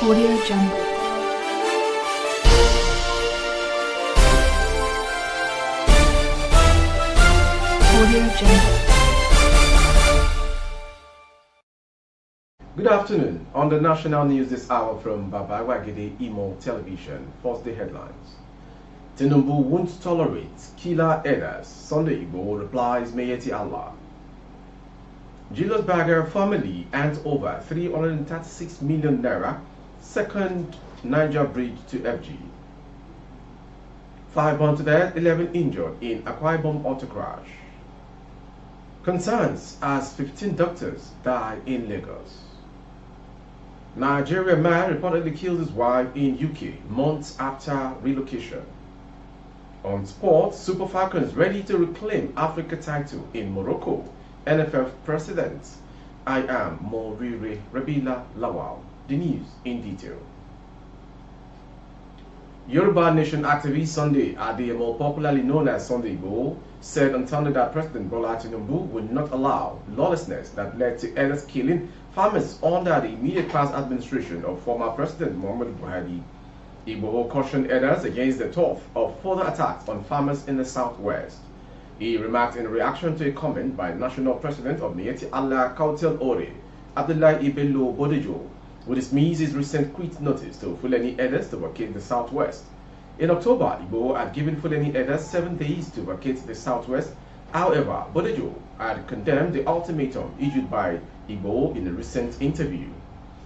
Audio Jungle. Audio Jungle. Good afternoon. On the national news this hour from Baba Wagede Imo Television, first day headlines. Tinubu won't tolerate killer headers. Sunday Igbo replies Mayeti Allah. Julius Berger family hands over 336 million naira. Second Niger bridge to FG. 5 born to death, 11 injured in Akwa Ibom auto crash. Concerns as 15 doctors die in Lagos. Nigerian man reportedly killed his wife in UK months after relocation. On sports, Super Falcons ready to reclaim Africa title in Morocco. NFF President, I am Morire Rabila Lawal. The news in detail. Yoruba Nation activist Sunday Adeyemo, popularly known as Sunday Igbo, said on Sunday that President Bola Tinubu would not allow lawlessness that led to endless killing farmers under the immediate past administration of former President Muhammadu Buhari. Igbo cautioned others against the threat of further attacks on farmers in the southwest. He remarked in reaction to a comment by National President of Mayeti Allah Kautel Ore, Abdullahi Ibello Bodejo, who dismissed his recent quit notice to Fulani herders to vacate the southwest. In October, Igbo had given Fulani herders 7 days to vacate the southwest. However, Bodejo had condemned the ultimatum issued by Igbo in a recent interview.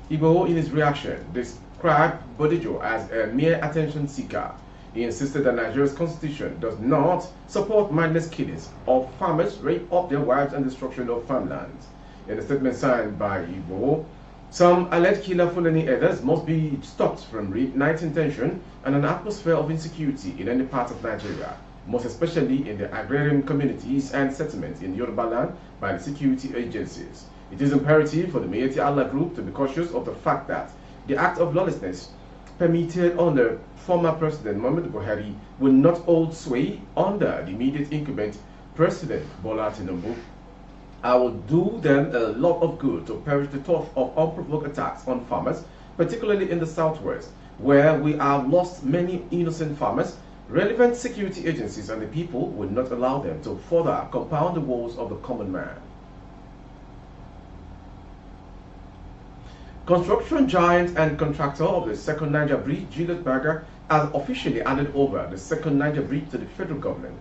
Igbo, in his reaction, described Bodejo as a mere attention seeker. He insisted that Nigeria's constitution does not support mindless killings of farmers, rape of their wives, and destruction of farmlands. In a statement signed by Igbo, some alleged killer Fulani herders must be stopped from reigniting tension and an atmosphere of insecurity in any part of Nigeria, most especially in the agrarian communities and settlements in Yoruba land by the security agencies. It is imperative for the Mayeti Allah group to be cautious of the fact that the act of lawlessness permitted under former President Muhammadu Buhari will not hold sway under the immediate incumbent President Bola Tinubu. I will do them a lot of good to perish the threat of unprovoked attacks on farmers, particularly in the southwest, where we have lost many innocent farmers. Relevant security agencies and the people will not allow them to further compound the woes of the common man. Construction giant and contractor of the second Niger bridge, Julius Berger, has officially handed over the second Niger bridge to the federal government.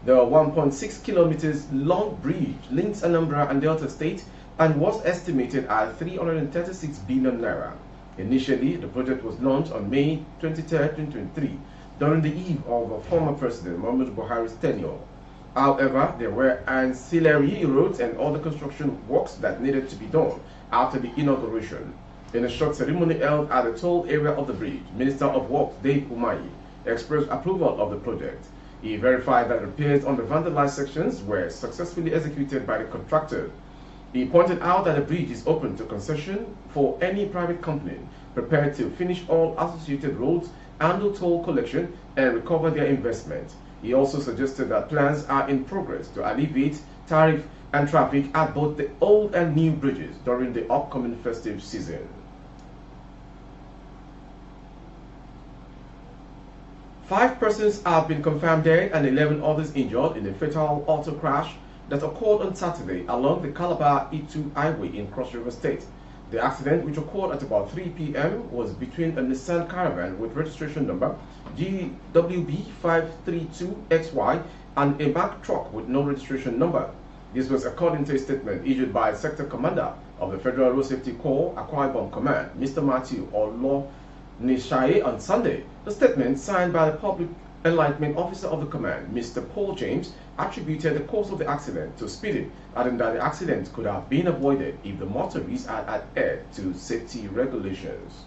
The 1.6 kilometers long bridge links Anambra and Delta State and was estimated at 336 billion naira. Initially, the project was launched on May 23, 2023, during the eve of former President Muhammadu Buhari's tenure. However, there were ancillary roads and other construction works that needed to be done after the inauguration. In a short ceremony held at the toll area of the bridge, Minister of Works Dave Umahi expressed approval of the project. He verified that repairs on the vandalized sections were successfully executed by the contractor. He pointed out that the bridge is open to concession for any private company prepared to finish all associated roads, handle toll collection, and recover their investment. He also suggested that plans are in progress to alleviate tariff and traffic at both the old and new bridges during the upcoming festive season. 5 persons have been confirmed dead and 11 others injured in a fatal auto crash that occurred on Saturday along the Calabar-Itu Highway in Cross River State. The accident, which occurred at about 3 p.m., was between a Nissan Caravan with registration number GWB532XY and a Mack truck with no registration number. This was according to a statement issued by Sector Commander of the Federal Road Safety Corps, Akwa Ibom Command, Mr. Matthew Olo Nishaye, on Sunday. The statement, signed by the Public Enlightenment Officer of the Command, Mr. Paul James, attributed the cause of the accident to speeding, adding that the accident could have been avoided if the motorists had adhered to safety regulations.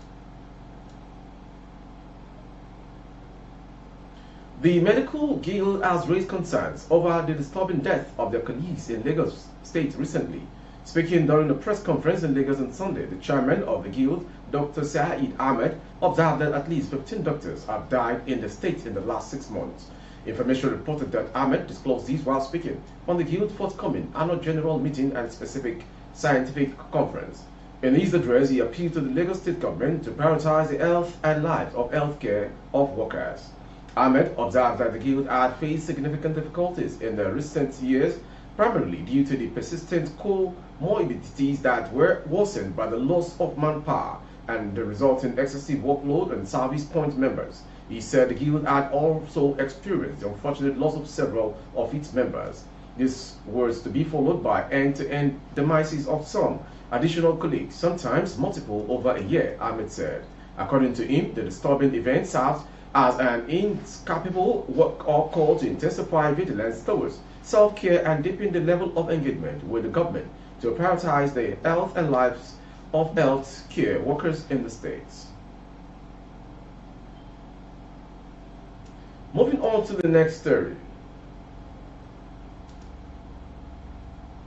The Medical Guild has raised concerns over the disturbing death of their colleagues in Lagos State recently. Speaking during a press conference in Lagos on Sunday, the chairman of the Guild, Dr. Saeed Ahmed, observed that at least 15 doctors have died in the state in the last 6 months. Information reported that Ahmed disclosed these while speaking on the Guild's forthcoming annual general meeting and specific scientific conference. In his address, he appealed to the Lagos State government to prioritize the health and lives of healthcare of workers. Ahmed observed that the guild had faced significant difficulties in the recent years, primarily due to the persistent comorbidities that were worsened by the loss of manpower and the resulting excessive workload on service point members. He said the guild had also experienced the unfortunate loss of several of its members. This was to be followed by end-to-end demises of some additional colleagues, sometimes multiple over a year, Ahmed said. According to him, the disturbing event serves as an inescapable call to intensify vigilance towards self-care and deepen the level of engagement with the government to prioritize the health and lives of health care workers in the states. Moving on to the next story.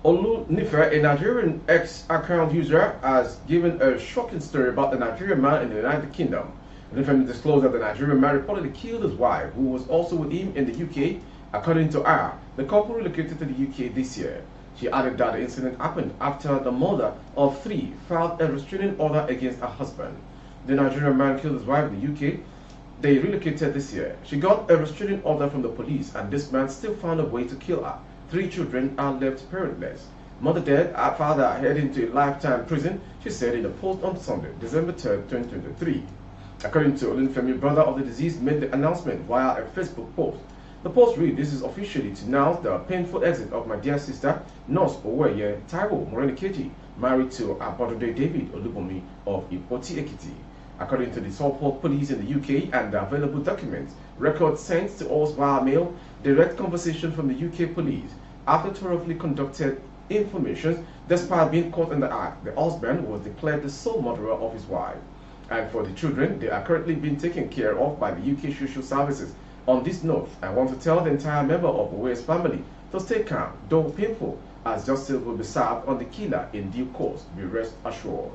Nifer, a Nigerian ex-account user, has given a shocking story about the Nigerian man in the United Kingdom. Nifer disclosed that the Nigerian man reportedly killed his wife, who was also with him in the UK. According to her, the couple relocated to the UK this year. She added that the incident happened after the mother of three filed a restraining order against her husband. The Nigerian man killed his wife in the UK. They relocated this year. She got a restraining order from the police, and this man still found a way to kill her. 3 children are left parentless. Mother dead, her father heading to a lifetime prison, she said in a post on Sunday, December 3rd, 2023. According to Olunfemi, brother of the deceased, made the announcement via a Facebook post. The post read, "This is officially to announce the painful exit of my dear sister, Nurse Oweye Taiwo Morenikeji, married to Abodode David Olubunmi of Ipoti Ekiti." According to the Suffolk Police in the UK and the available documents, records sent to us via mail, direct conversation from the UK police. After thoroughly conducted information, despite being caught in the act, the husband was declared the sole murderer of his wife. And for the children, they are currently being taken care of by the UK Social Services. On this note, I want to tell the entire member of Owe's family to stay calm, though painful, as justice will be served on the killer in due course. Be rest assured.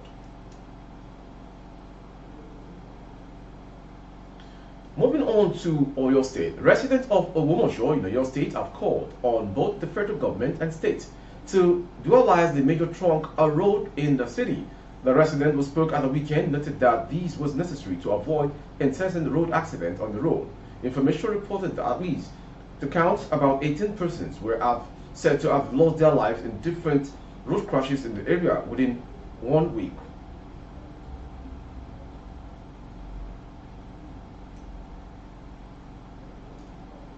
Moving on to Oyo State, residents of Owomosho in Oyo State have called on both the federal government and state to dualize the major trunk road in the city. The resident who spoke at the weekend noted that this was necessary to avoid incessant road accidents on the road. Information reported that at least to count about 18 persons were said to have lost their lives in different road crashes in the area within 1 week.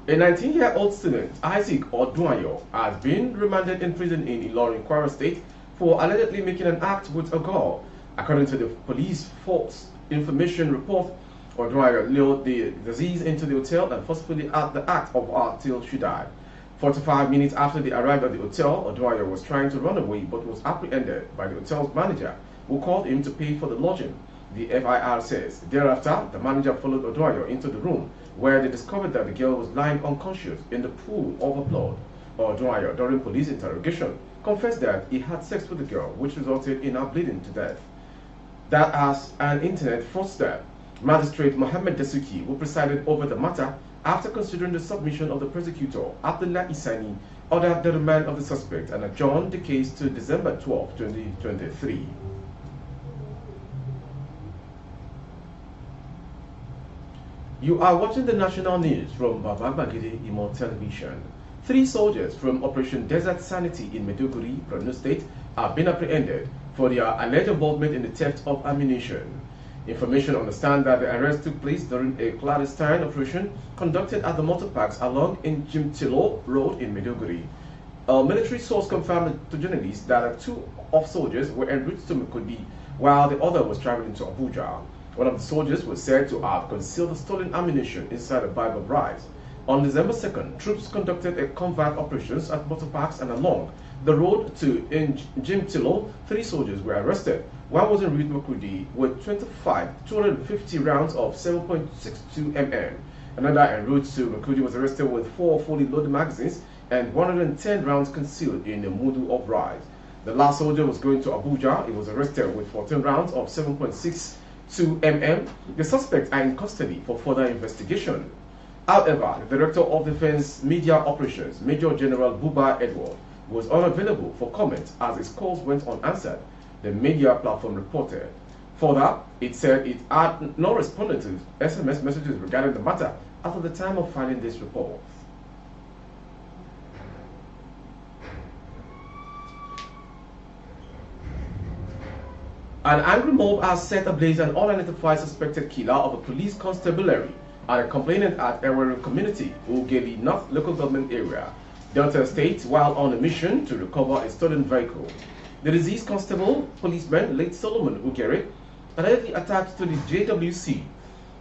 A 19-year-old student, Isaac Odunayo, has been remanded in prison in Ilorin, Kwara State for allegedly making an act with a girl. According to the police false information report, Odunayo lured the deceased into the hotel and forcefully had the act of her till she died. 45 minutes after they arrived at the hotel, Odunayo was trying to run away but was apprehended by the hotel's manager, who called him to pay for the lodging. The FIR says. Thereafter, the manager followed Odunayo into the room, where they discovered that the girl was lying unconscious in the pool of her blood. Odunayo, during police interrogation, confessed that he had sex with the girl, which resulted in her bleeding to death. That as an internet fraudster, Magistrate Mohammed Desuki, who presided over the matter, after considering the submission of the prosecutor, Abdullah Isani, ordered the remand of the suspect and adjourned the case to December 12, 2023. You are watching the national news from Babagide Imo Television. 3 soldiers from Operation Desert Sanity in Maiduguri, New State, have been apprehended for their alleged involvement in the theft of ammunition. Information understands that the arrest took place during a clandestine operation conducted at the motor parks along Njimtilo Road in Maiduguri. A military source confirmed to journalists that 2 of soldiers were en route to Maiduguri while the other was traveling to Abuja. One of the soldiers was said to have concealed the stolen ammunition inside a bag of rice. On December 2nd, troops conducted a covert operations at motor parks and along the road to Njimtilo. 3 soldiers were arrested. One was en route to Makurdi with 250 rounds of 7.62 mm. Another en route to Makurdi was arrested with 4 fully loaded magazines and 110 rounds concealed in a mudu of rice. The last soldier was going to Abuja. He was arrested with 14 rounds of 7.62 mm. The suspects are in custody for further investigation. However, the Director of Defense Media Operations, Major General Buba Edward, was unavailable for comment as his calls went unanswered. the media platform reported. Further, it said it had not responded to SMS messages regarding the matter after the time of filing this report. An angry mob has set ablaze an unidentified suspected killer of a police constabulary and a complainant at Eura community, Ugeli North local government area, Delta State, while on a mission to recover a stolen vehicle. The deceased constable, policeman, late Solomon Ugeri, allegedly attached to the JWC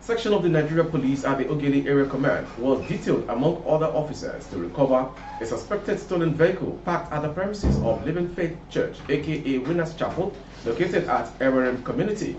section of the Nigerian police at the Ogeli Area Command, was detailed among other officers to recover a suspected stolen vehicle parked at the premises of Living Faith Church, aka Winners Chapel, located at Ewerem Community.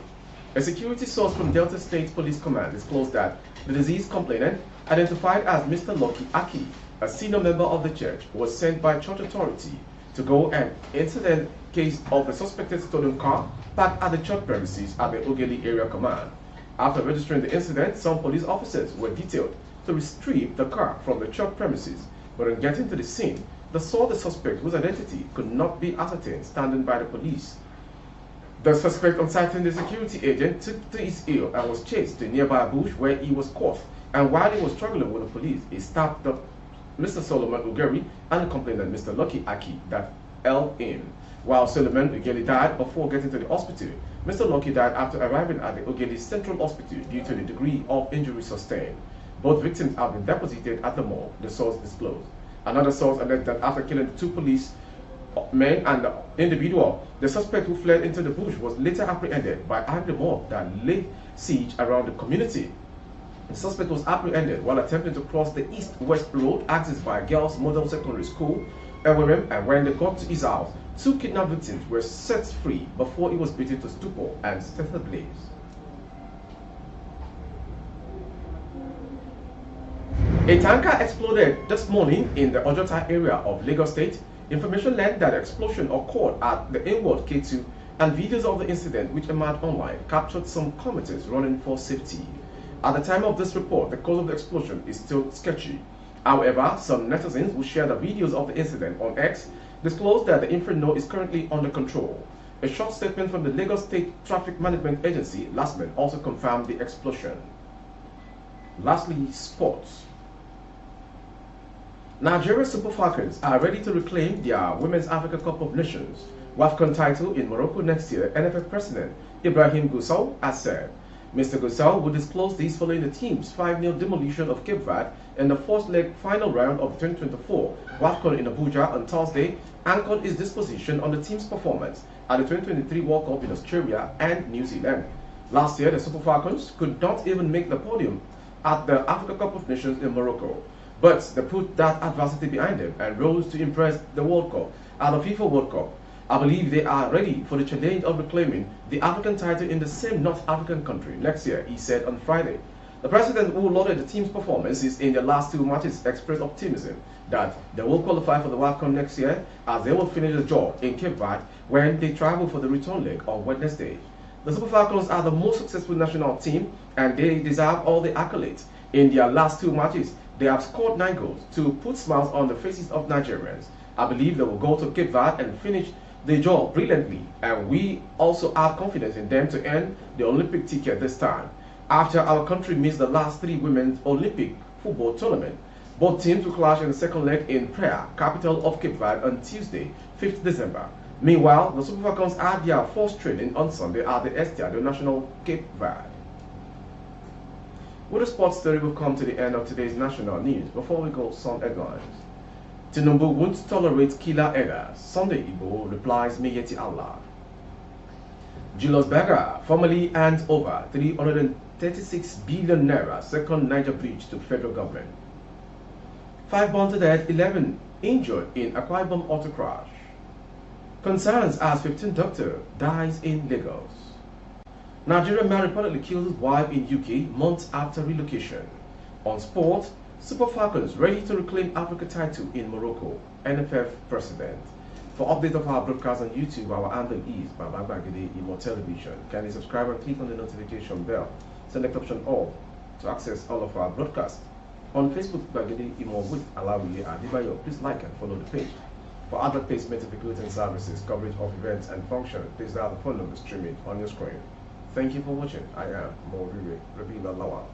A security source from Delta State Police Command disclosed that the deceased complainant, identified as Mr. Lucky Aki, a senior member of the church, was sent by church authority to go and incident case of the suspected stolen car parked at the church premises at the Ogeli Area Command. After registering the incident, some police officers were detailed to retrieve the car from the church premises, but on getting to the scene, they saw the suspect, whose identity could not be ascertained, standing by the police. The suspect, on sighting the security agent, took to his heel and was chased to a nearby bush where he was caught, and while he was struggling with the police, he stabbed up Mr. Solomon Ugeri and the complainant, Mr. Lucky Aki, that held him. While Solomon Ugeri died before getting to the hospital, Mr. Lucky died after arriving at the Ogeli Central Hospital due to the degree of injury sustained. Both victims have been deposited at the morgue, the source disclosed. Another source alleged that after killing the two police men and the individual, the suspect who fled into the bush was later apprehended by angry mob that laid siege around the community. The suspect was apprehended while attempting to cross the east-west road accessed by Girls Model Secondary School, Ewerem, and when they got to his house, two kidnapped victims were set free before he was beaten to stupor and set ablaze. A tanker exploded this morning in the Ojota area of Lagos State. Information led that the explosion occurred at the inward K2, and videos of the incident, which emerged online, captured some commuters running for safety. At the time of this report, the cause of the explosion is still sketchy. However, some netizens who shared the videos of the incident on X disclosed that the inferno is currently under control. A short statement from the Lagos State Traffic Management Agency, LASMAN, also confirmed the explosion. Lastly, sports. Nigeria Super Falcons are ready to reclaim their Women's Africa Cup of Nations WAFCON title in Morocco next year, NFF President Ibrahim Gusau has said. Mr. Gusau will disclose this following the team's 5-0 demolition of Cape Verde in the first leg final round of 2024 WAFCON in Abuja on Thursday, anchored his disposition on the team's performance at the 2023 World Cup in Australia and New Zealand. Last year, the Super Falcons could not even make the podium at the Africa Cup of Nations in Morocco, but they put that adversity behind them and rose to impress the World Cup at the FIFA World Cup. I believe they are ready for the challenge of reclaiming the African title in the same North African country next year, he said on Friday. The president, who lauded the team's performances in their last two matches, expressed optimism that they will qualify for the WAFCON next year, as they will finish the job in Cape Verde when they travel for the return leg on Wednesday. The Super Falcons are the most successful national team, and they deserve all the accolades. In their last two matches, they have scored 9 goals to put smiles on the faces of Nigerians. I believe they will go to Cape Verde and finish the job brilliantly, and we also have confidence in them to earn the Olympic ticket this time. After our country missed the last 3 women's Olympic football tournament, both teams will clash in the second leg in Praia, capital of Cape Verde, on Tuesday, 5th December. Meanwhile, the Super Falcons had their first training on Sunday at the Estadio Nacional Cape Verde. With the sports story, we've come to the end of today's national news. Before we go, some headlines. Tinubu won't tolerate killer errors. Sunday Igbo replies, May Yeti Allah. Julius Berger formally hands over 336 billion naira second Niger bridge to federal government. 5 burned dead, 11 injured in Akwa Ibom auto crash. Concerns as 15th doctor dies in Lagos. Nigerian man reportedly killed his wife in UK months after relocation. On sport, Super Falcons ready to reclaim Africa title in Morocco, NFF President. For update of our broadcast on YouTube, our handle is Baba Bagede Imo Television. Kindly subscribe and click on the notification bell. Select option all to access all of our broadcasts. On Facebook, Bagede Imo with Alawiye Adibayo. Please like and follow the page. For other placement of recruiting services, coverage of events and functions, please dial the phone number streaming on your screen. Thank you for watching. I am Maiduguri New State.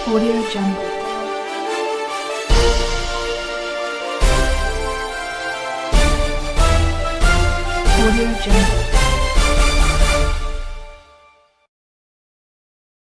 Audio Jungle. Audio Jungle.